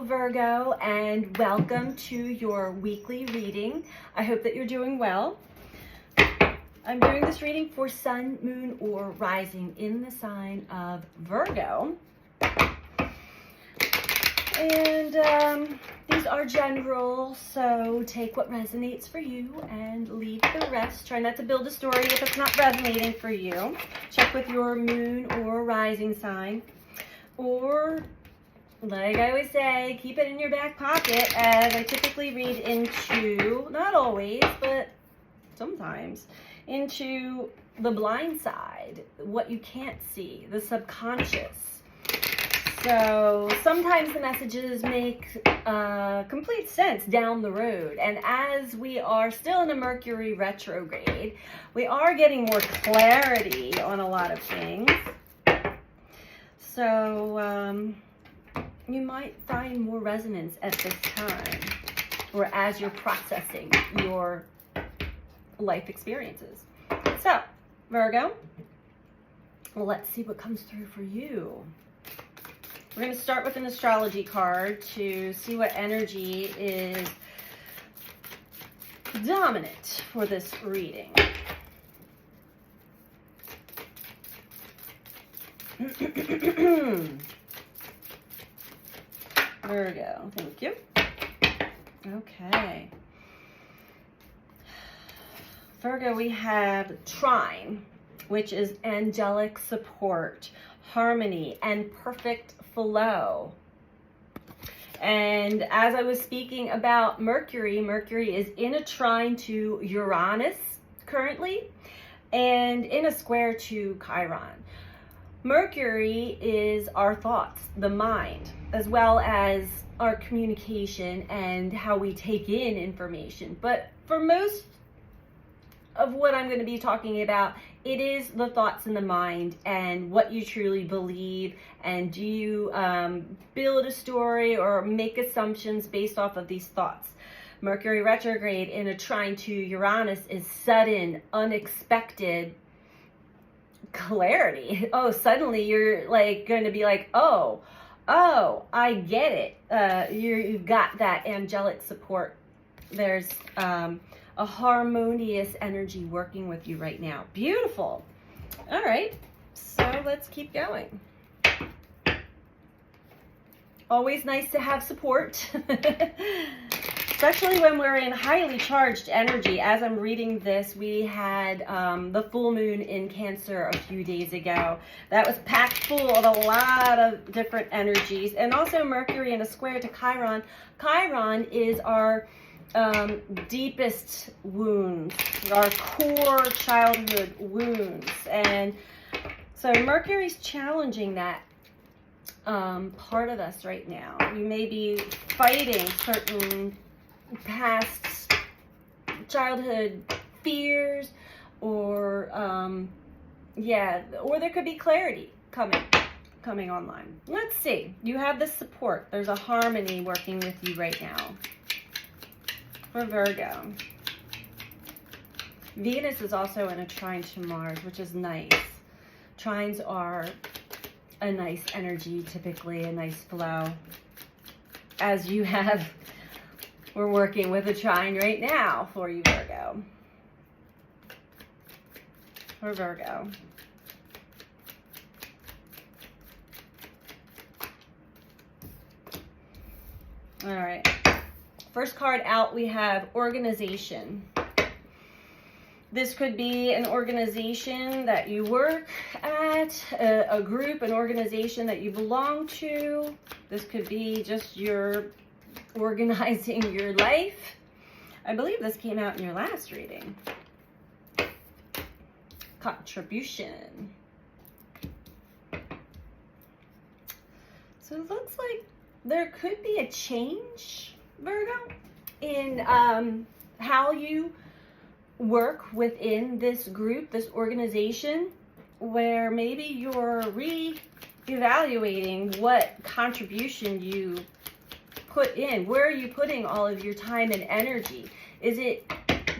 Virgo, and welcome to your weekly reading. I hope that you're doing well. I'm doing this reading for Sun, Moon, or Rising in the sign of Virgo. And these are general, so take what resonates for you and leave the rest. Try not to build a story if it's not resonating for you. Check with your moon or rising sign. Or, like I always say, keep it in your back pocket, as I typically read into, not always, but sometimes, into the blind side, what you can't see, the subconscious. So sometimes the messages make complete sense down the road. And as we are still in a Mercury retrograde, we are getting more clarity on a lot of things. So you might find more resonance at this time, or as you're processing your life experiences. So, Virgo, well, let's see what comes through for you. We're going to start with an astrology card to see what energy is dominant for this reading. Virgo, thank you. Okay. Virgo, we have trine, which is angelic support, harmony, and perfect flow. And as I was speaking about Mercury, Mercury is in a trine to Uranus currently, and in a square to Chiron. Mercury is our thoughts, the mind, as well as our communication and how we take in information. But for most of what I'm going to be talking about, it is the thoughts in the mind and what you truly believe, and do you build a story or make assumptions based off of these thoughts. Mercury retrograde in a trine to Uranus is sudden, unexpected clarity. Oh, suddenly you're like going to be like, oh, I get it. You've got that angelic support. There's a harmonious energy working with you right now. Beautiful. All right, so let's keep going. Always nice to have support, especially when we're in highly charged energy. As I'm reading this, we had the full moon in Cancer a few days ago. That was packed full of a lot of different energies, and also Mercury in a square to Chiron. Chiron is our deepest wounds, our core childhood wounds, and so Mercury's challenging that part of us right now. You may be fighting certain past childhood fears, or or there could be clarity coming online. Let's see. You have the support. There's a harmony working with you right now. For Virgo, Venus is also in a trine to Mars, which is nice. Trines are a nice energy, typically a nice flow. As you have, we're working with a trine right now for you, Virgo. For Virgo. All right. First card out, we have organization. This could be an organization that you work at, a group, an organization that you belong to. This could be just your organizing your life. I believe this came out in your last reading. Contribution. So it looks like there could be a change, Virgo, in how you work within this group, this organization, where maybe you're re-evaluating what contribution you put in. Where are you putting all of your time and energy? Is it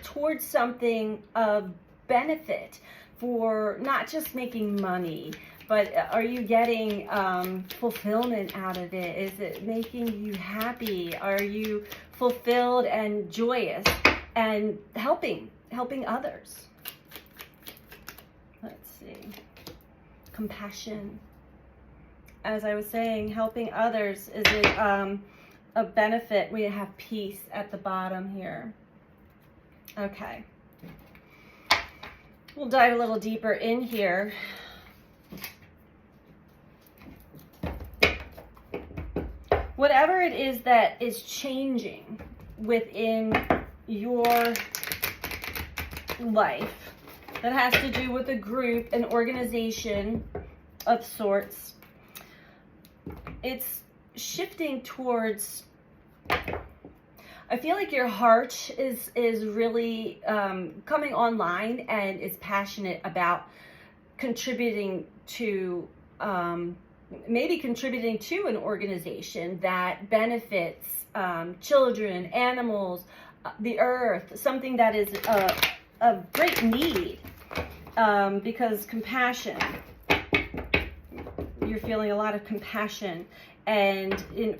towards something of benefit for not just making money, but are you getting fulfillment out of it? Is it making you happy? Are you fulfilled and joyous and helping others? Let's see. Compassion. As I was saying, helping others is a benefit. We have peace at the bottom here. Okay. We'll dive a little deeper in here. Whatever it is that is changing within your life that has to do with a group, an organization of sorts, it's shifting towards, I feel like your heart is really coming online and is passionate about contributing to, maybe contributing to an organization that benefits children, animals, the earth, something that is a great need, because compassion, you're feeling a lot of compassion and in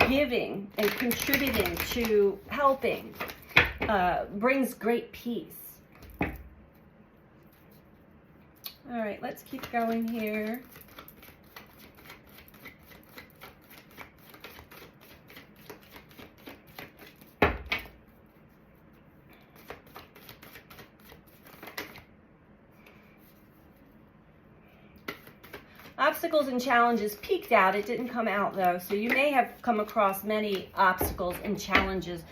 giving and contributing to helping brings great peace. All right, let's keep going here. Obstacles and challenges peaked out. It didn't come out though. So you may have come across many obstacles and challenges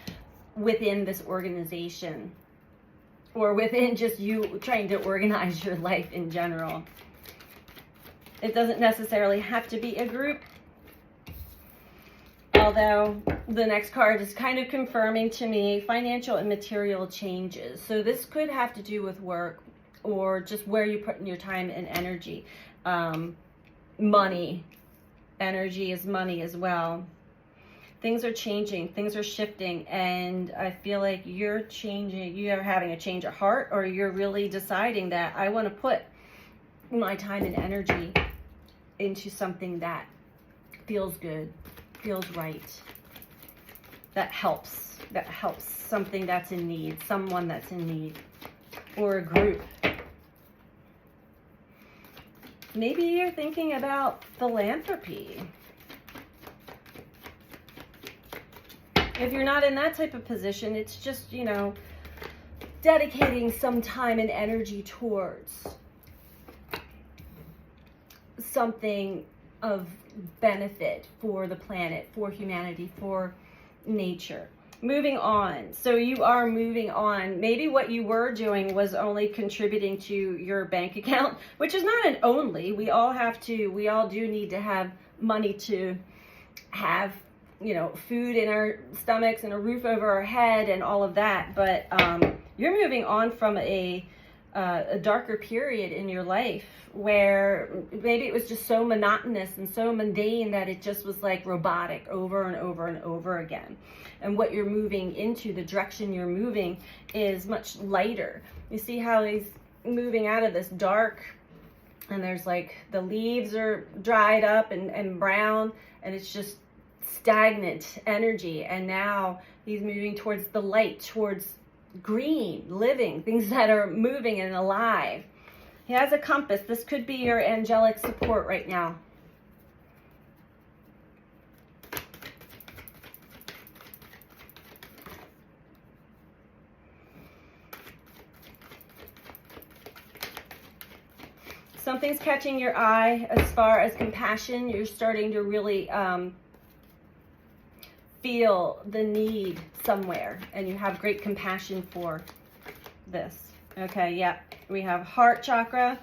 within this organization or within just you trying to organize your life in general. It doesn't necessarily have to be a group. Although the next card is kind of confirming to me financial and material changes. So this could have to do with work or just where you put in your time and energy. Money. Energy is money as well. Things are changing, things are shifting, and I feel like you're changing, you're having a change of heart, or you're really deciding that I want to put my time and energy into something that feels good, feels right, that helps something that's in need, someone that's in need, or a group. Maybe you're thinking about philanthropy. If you're not in that type of position, it's just, you know, dedicating some time and energy towards something of benefit for the planet, for humanity, for nature. Moving on. So you are moving on. Maybe what you were doing was only contributing to your bank account, which is not an only. We all do need to have money to have, you know, food in our stomachs and a roof over our head and all of that. But you're moving on from a darker period in your life where maybe it was just so monotonous and so mundane that it just was like robotic over and over and over again. And what you're moving into, the direction you're moving, is much lighter. You see how he's moving out of this dark, and there's like the leaves are dried up and brown, and it's just stagnant energy. And now he's moving towards the light, towards green, living, things that are moving and alive. He has a compass. This could be your angelic support right now. Something's catching your eye as far as compassion. You're starting to really feel the need somewhere, and you have great compassion for this. Okay, yeah. We have heart chakra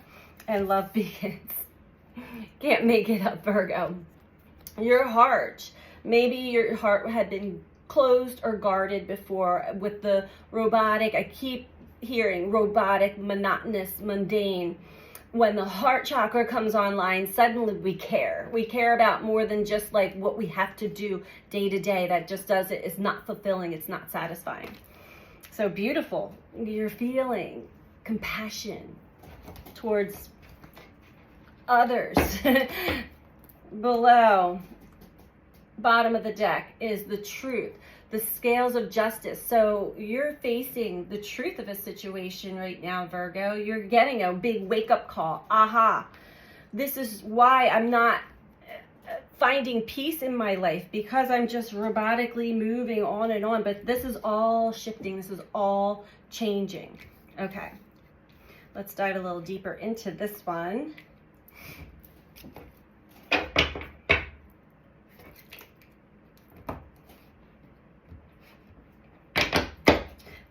and love begins. Can't make it up, Virgo. Your heart. Maybe your heart had been closed or guarded before with the robotic. I keep hearing robotic, monotonous, mundane. When the heart chakra comes online, suddenly we care. We care about more than just like what we have to do day to day. That just does it. It's not fulfilling. It's not satisfying. So beautiful. You're feeling compassion towards others. Below, bottom of the deck, is the truth, the scales of justice. So you're facing the truth of a situation right now, Virgo. You're getting a big wake-up call. Aha. This is why I'm not finding peace in my life, because I'm just robotically moving on and on. But this is all shifting. This is all changing. Okay. Let's dive a little deeper into this one.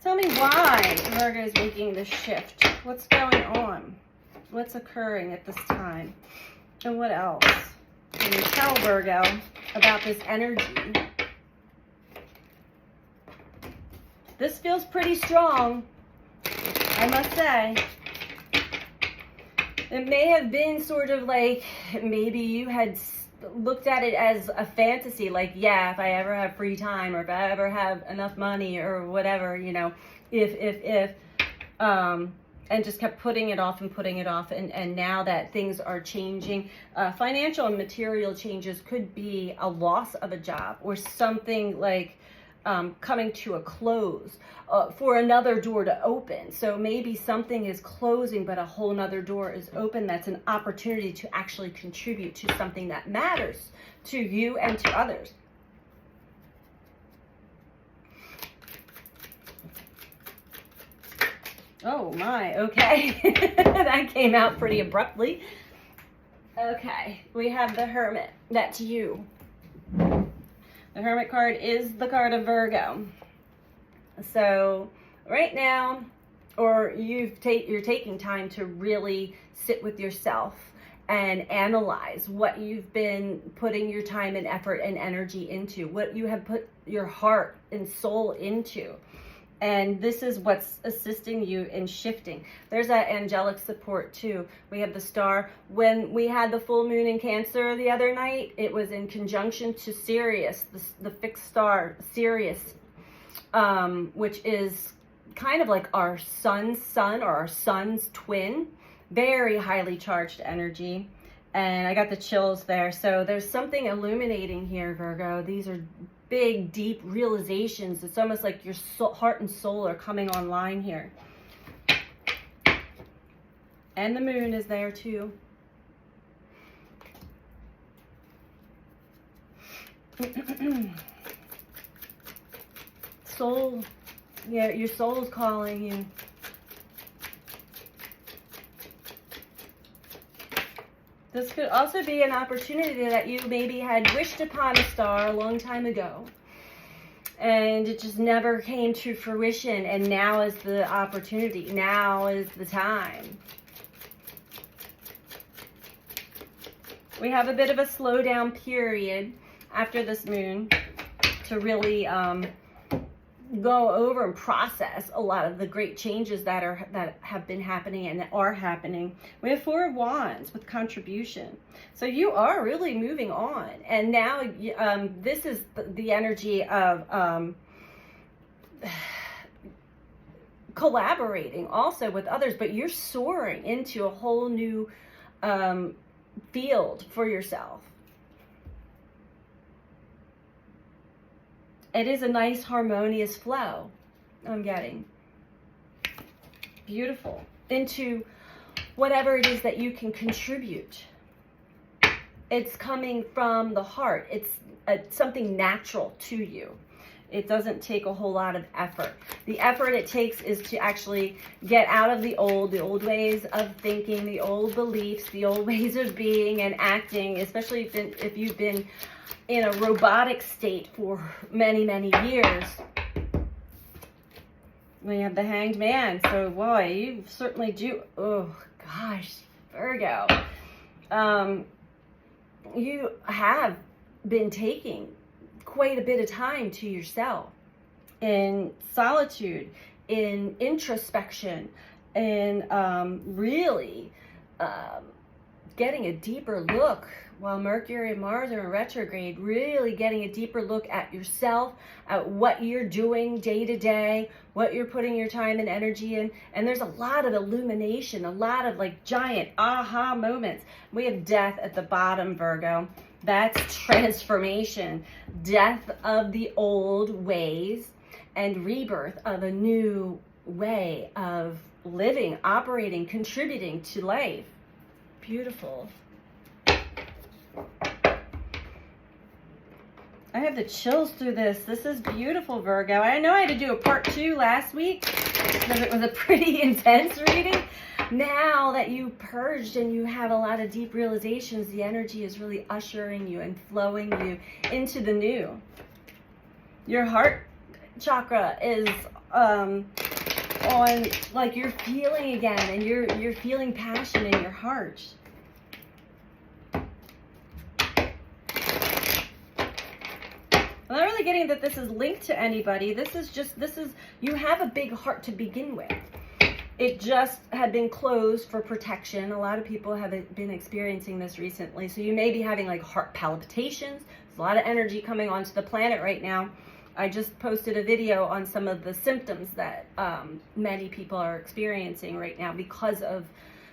Tell me why Virgo is making this shift. What's going on? What's occurring at this time? And what else can you tell Virgo about this energy? This feels pretty strong, I must say. It may have been sort of like, maybe you had looked at it as a fantasy, like, yeah, if I ever have free time, or if I ever have enough money, or whatever, you know, if, and just kept putting it off and putting it off. And now that things are changing, financial and material changes could be a loss of a job, or something like coming to a close, for another door to open. So maybe something is closing, but a whole nother door is open. That's an opportunity to actually contribute to something that matters to you and to others. Oh my, okay. That came out pretty abruptly. Okay, we have the Hermit. That's you. The Hermit card is the card of Virgo. So right now, or you're taking time to really sit with yourself and analyze what you've been putting your time and effort and energy into, what you have put your heart and soul into. And this is what's assisting you in shifting. There's that angelic support too. We have the star. When we had the full moon in Cancer the other night, it was in conjunction to Sirius, the fixed star, Sirius, which is kind of like our sun's sun, or our sun's twin. Very highly charged energy. And I got the chills there. So there's something illuminating here, Virgo. These are big, deep realizations. It's almost like your soul, heart and soul are coming online here. And the moon is there too. Soul, yeah, your soul's calling you. This could also be an opportunity that you maybe had wished upon a star a long time ago, and it just never came to fruition, and now is the opportunity. Now is the time. We have a bit of a slowdown period after this moon to really go over and process a lot of the great changes that have been happening and that are happening. We have Four of Wands with contribution. So you are really moving on. And now this is the energy of collaborating also with others, but you're soaring into a whole new field for yourself. It is a nice harmonious flow I'm getting. Beautiful. Into whatever it is that you can contribute. It's coming from the heart. It's something natural to you. It doesn't take a whole lot of effort. The effort it takes is to actually get out of the old ways of thinking, the old beliefs, the old ways of being and acting, especially if you've been in a robotic state for many, many years. We have the Hanged Man. So, boy, you certainly do. Oh, gosh, Virgo. You have been taking quite a bit of time to yourself in solitude, in introspection, and really getting a deeper look while Mercury and Mars are in retrograde, really getting a deeper look at yourself, at what you're doing day to day, what you're putting your time and energy in. And there's a lot of illumination, a lot of like giant aha moments. We have death at the bottom, Virgo. That's transformation, death of the old ways and rebirth of a new way of living, operating, contributing to life. Beautiful. I have the chills through this. This is beautiful, Virgo. I know I had to do a part 2 last week because it was a pretty intense reading. Now that you purged and you have a lot of deep realizations, the energy is really ushering you and flowing you into the new. Your heart chakra is on, like, you're feeling again, and you're feeling passion in your heart. I'm not really getting that this is linked to anybody. This is, you have a big heart to begin with. It just had been closed for protection. A lot of people have been experiencing this recently. So you may be having like heart palpitations. There's a lot of energy coming onto the planet right now. I just posted a video on some of the symptoms that many people are experiencing right now because of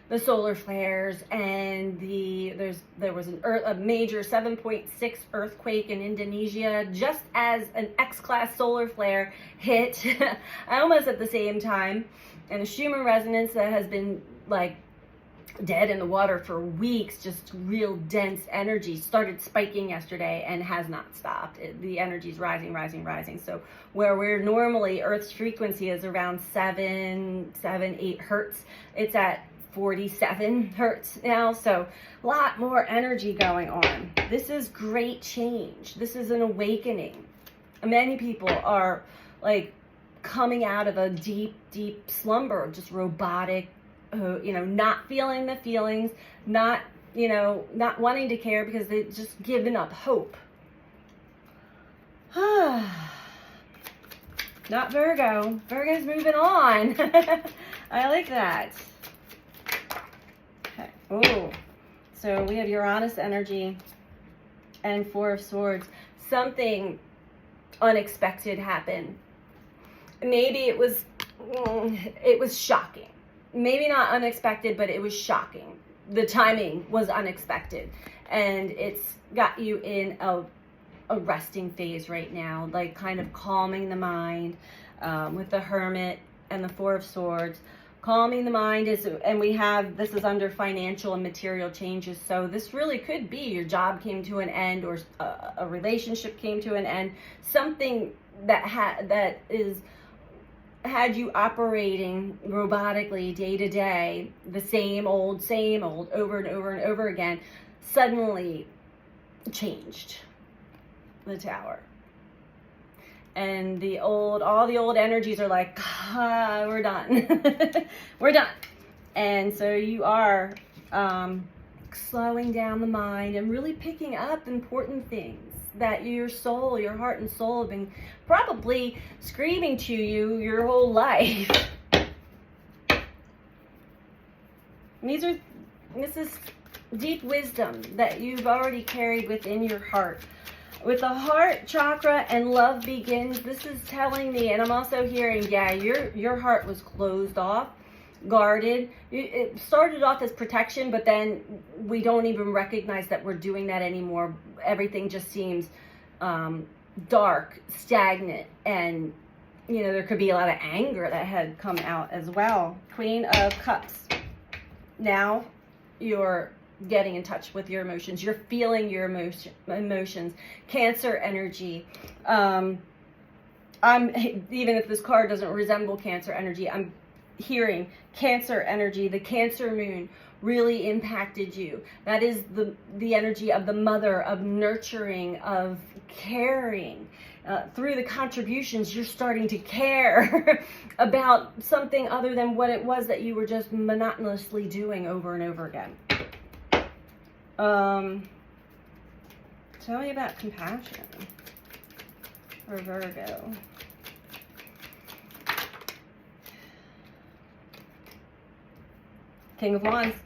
the solar flares, and there was a major 7.6 earthquake in Indonesia just as an X-class solar flare hit almost at the same time, and a Schumann resonance that has been like dead in the water for weeks, just real dense energy, started spiking yesterday and has not stopped. The energy is rising. So where we're normally, Earth's frequency is around 8 hertz, it's at 47 hertz now, so a lot more energy going on. This is great change. This is an awakening. Many people are like coming out of a deep slumber, just robotic, not feeling the feelings, not wanting to care because they've just given up hope. Not Virgo. Virgo's moving on. I like that. Okay. Oh, so we have Uranus energy and 4 of Swords. Something unexpected happened. Maybe it was shocking. Maybe not unexpected, but it was shocking. The timing was unexpected, and it's got you in a resting phase right now, like kind of calming the mind with the Hermit and the 4 of Swords. Calming the mind is, and this is under financial and material changes. So this really could be your job came to an end, or a relationship came to an end. Something that had you operating robotically day to day, the same old, over and over and over again, suddenly changed the Tower. And all the old energies are like, we're done. We're done. And so you are slowing down the mind and really picking up important things that your soul, your heart and soul have been probably screaming to you your whole life. This is deep wisdom that you've already carried within your heart. With the heart chakra and love begins, this is telling me, and I'm also hearing, your heart was closed off, guarded. It started off as protection, but then we don't even recognize that we're doing that anymore. Everything just seems dark, stagnant, and there could be a lot of anger that had come out as well. Queen of Cups. Now you're getting in touch with your emotions. You're feeling your emotions. Cancer energy. Even if this card doesn't resemble Cancer energy, I'm hearing Cancer energy. The Cancer moon really impacted you. That is the energy of the mother, of nurturing, of caring. Through the contributions, you're starting to care about something other than what it was that you were just monotonously doing over and over again. Tell me about compassion for Virgo. King of Wands.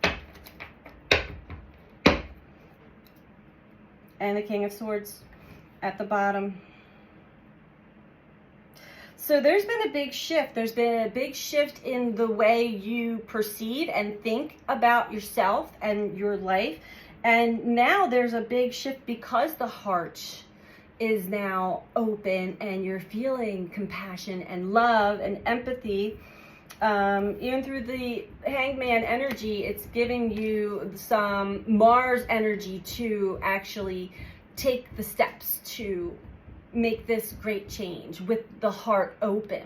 and the King of Swords at the bottom. So there's been a big shift. There's been a big shift in the way you perceive and think about yourself and your life. And now there's a big shift because the heart is now open and you're feeling compassion and love and empathy. Even through the Hangman energy, it's giving you some Mars energy to actually take the steps to make this great change with the heart open.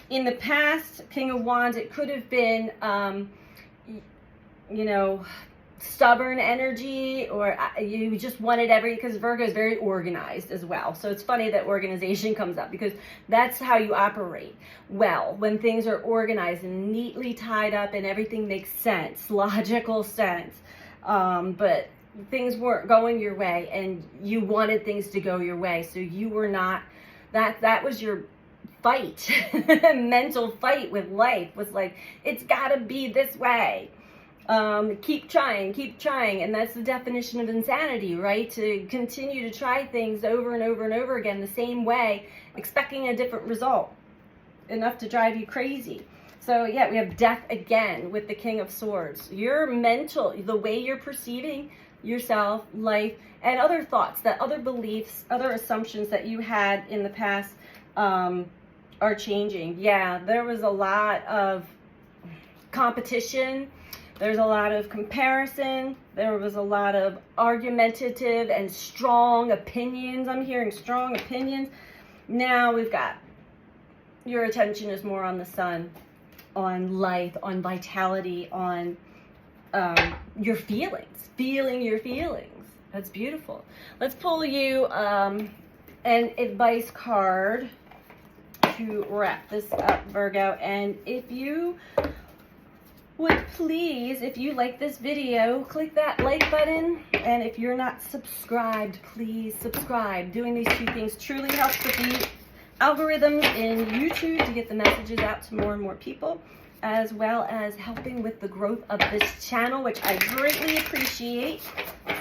In the past, King of Wands, it could have been, you know, stubborn energy, or you just wanted because Virgo is very organized as well. So it's funny that organization comes up, because that's how you operate well, when things are organized and neatly tied up and everything makes sense, logical sense. But things weren't going your way and you wanted things to go your way. So you were not, that was your fight, mental fight with life, was like, it's gotta be this way. Keep trying. And that's the definition of insanity, right? To continue to try things over and over and over again the same way, expecting a different result, enough to drive you crazy. So yeah, we have death again with the King of Swords. Your mental, the way you're perceiving yourself, life, and other thoughts, that other beliefs, other assumptions that you had in the past are changing. Yeah, there was a lot of competition. There's a lot of comparison. There was a lot of argumentative and strong opinions. I'm hearing strong opinions. Now we've got, your attention is more on the sun, on life, on vitality, on your feelings, feeling your feelings. That's beautiful. Let's pull you an advice card to wrap this up, Virgo. And if you would please, if you like this video, click that like button. And if you're not subscribed, please subscribe. Doing these two things truly helps with the algorithms in YouTube to get the messages out to more and more people, as well as helping with the growth of this channel, which I greatly appreciate.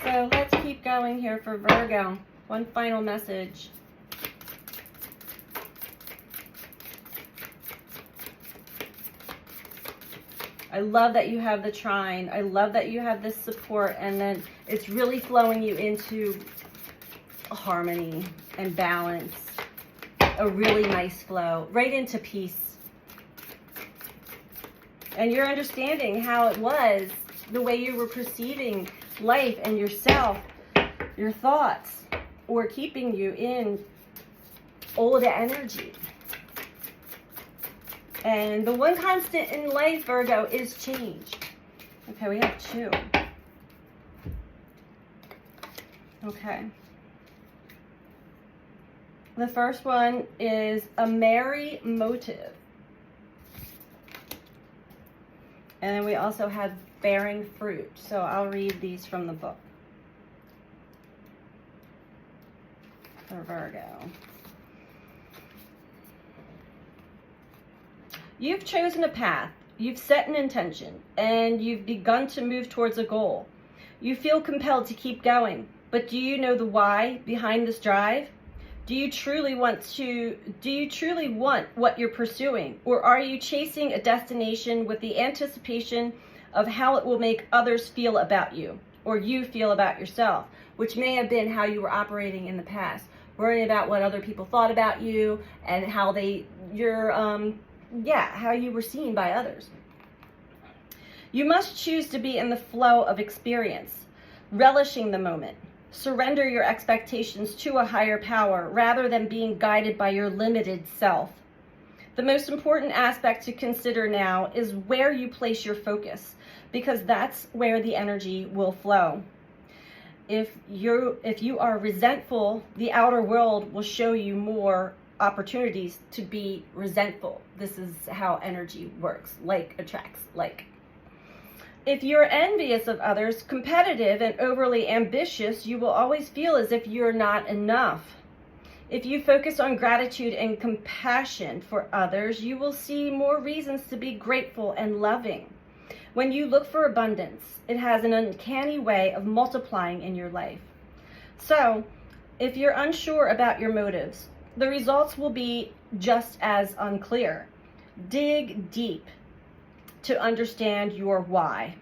So let's keep going here for Virgo. One final message. I love that you have the trine. I love that you have this support, and then it's really flowing you into harmony and balance. A really nice flow, right into peace. And you're understanding how it was, the way you were perceiving life and yourself, your thoughts, were keeping you in old energy. And the one constant in life, Virgo, is change. Okay, we have two. Okay. The first one is a merry motive. And then we also have bearing fruit. So I'll read these from the book for Virgo. You've chosen a path, you've set an intention, and you've begun to move towards a goal. You feel compelled to keep going, but do you know the why behind this drive? Do you truly want what you're pursuing, or are you chasing a destination with the anticipation of how it will make others feel about you, or you feel about yourself, which may have been how you were operating in the past, worrying about what other people thought about you and how how you were seen by others. You must choose to be in the flow of experience, relishing the moment. Surrender your expectations to a higher power rather than being guided by your limited self. The most important aspect to consider now is where you place your focus, because that's where the energy will flow. If you are resentful, the outer world will show you more opportunities to be resentful. This is how energy works. Like attracts like. If you're envious of others, competitive, and overly ambitious, you will always feel as if you're not enough. If you focus on gratitude and compassion for others, you will see more reasons to be grateful and loving. When you look for abundance, it has an uncanny way of multiplying in your life. So, if you're unsure about your motives, the results will be just as unclear. Dig deep to understand your why.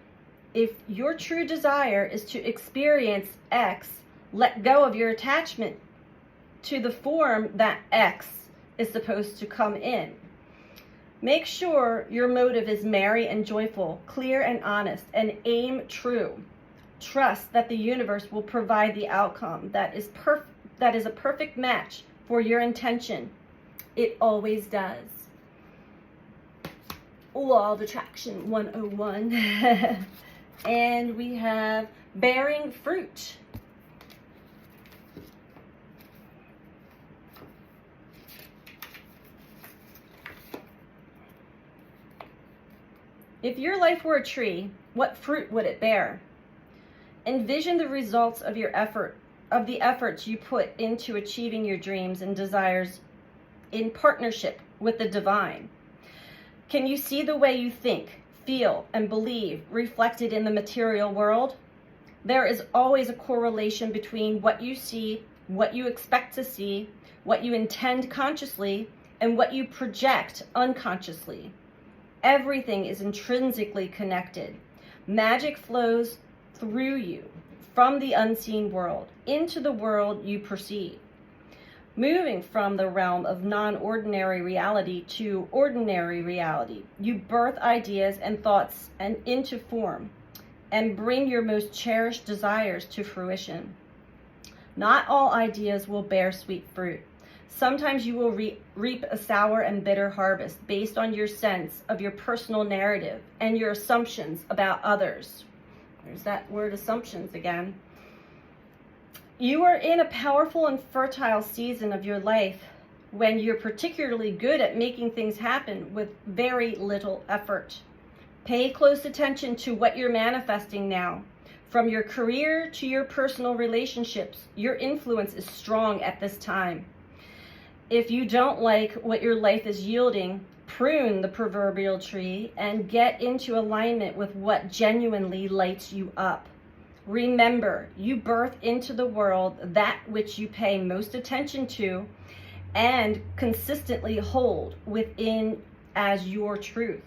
If your true desire is to experience X, let go of your attachment to the form that X is supposed to come in. Make sure your motive is merry and joyful, clear and honest, and aim true. Trust that the universe will provide the outcome that is a perfect match for your intention. It always does. Law of Attraction 101. And we have bearing fruit. If your life were a tree, what fruit would it bear? Envision the results of the efforts you put into achieving your dreams and desires in partnership with the divine. Can you see the way you think, feel, and believe reflected in the material world? There is always a correlation between what you see, what you expect to see, what you intend consciously, and what you project unconsciously. Everything is intrinsically connected. Magic flows through you from the unseen world into the world you perceive. Moving from the realm of non-ordinary reality to ordinary reality, you birth ideas and thoughts into form and bring your most cherished desires to fruition. Not all ideas will bear sweet fruit. Sometimes you will reap a sour and bitter harvest based on your sense of your personal narrative and your assumptions about others. There's that word assumptions again. You are in a powerful and fertile season of your life when you're particularly good at making things happen with very little effort. Pay close attention to what you're manifesting now. From your career to your personal relationships, your influence is strong at this time. If you don't like what your life is yielding, prune the proverbial tree and get into alignment with what genuinely lights you up. Remember, you birth into the world that which you pay most attention to and consistently hold within as your truth.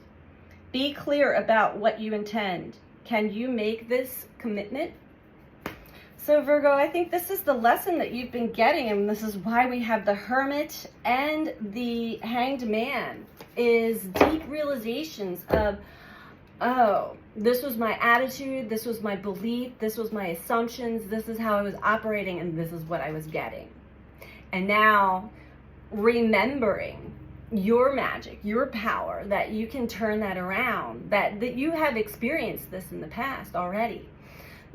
Be clear about what you intend. Can you make this commitment? So Virgo, I think this is the lesson that you've been getting, and this is why we have the Hermit and the Hanged Man, is deep realizations of, oh, this was my attitude, this was my belief, this was my assumptions, this is how I was operating, and this is what I was getting. And now, remembering your magic, your power, that you can turn that around, that you have experienced this in the past already.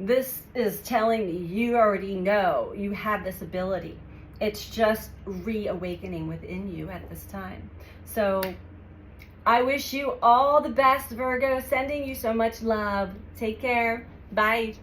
This is telling me you already know you have this ability. It's just reawakening within you at this time. So I wish you all the best, Virgo. Sending you so much love. Take care. Bye.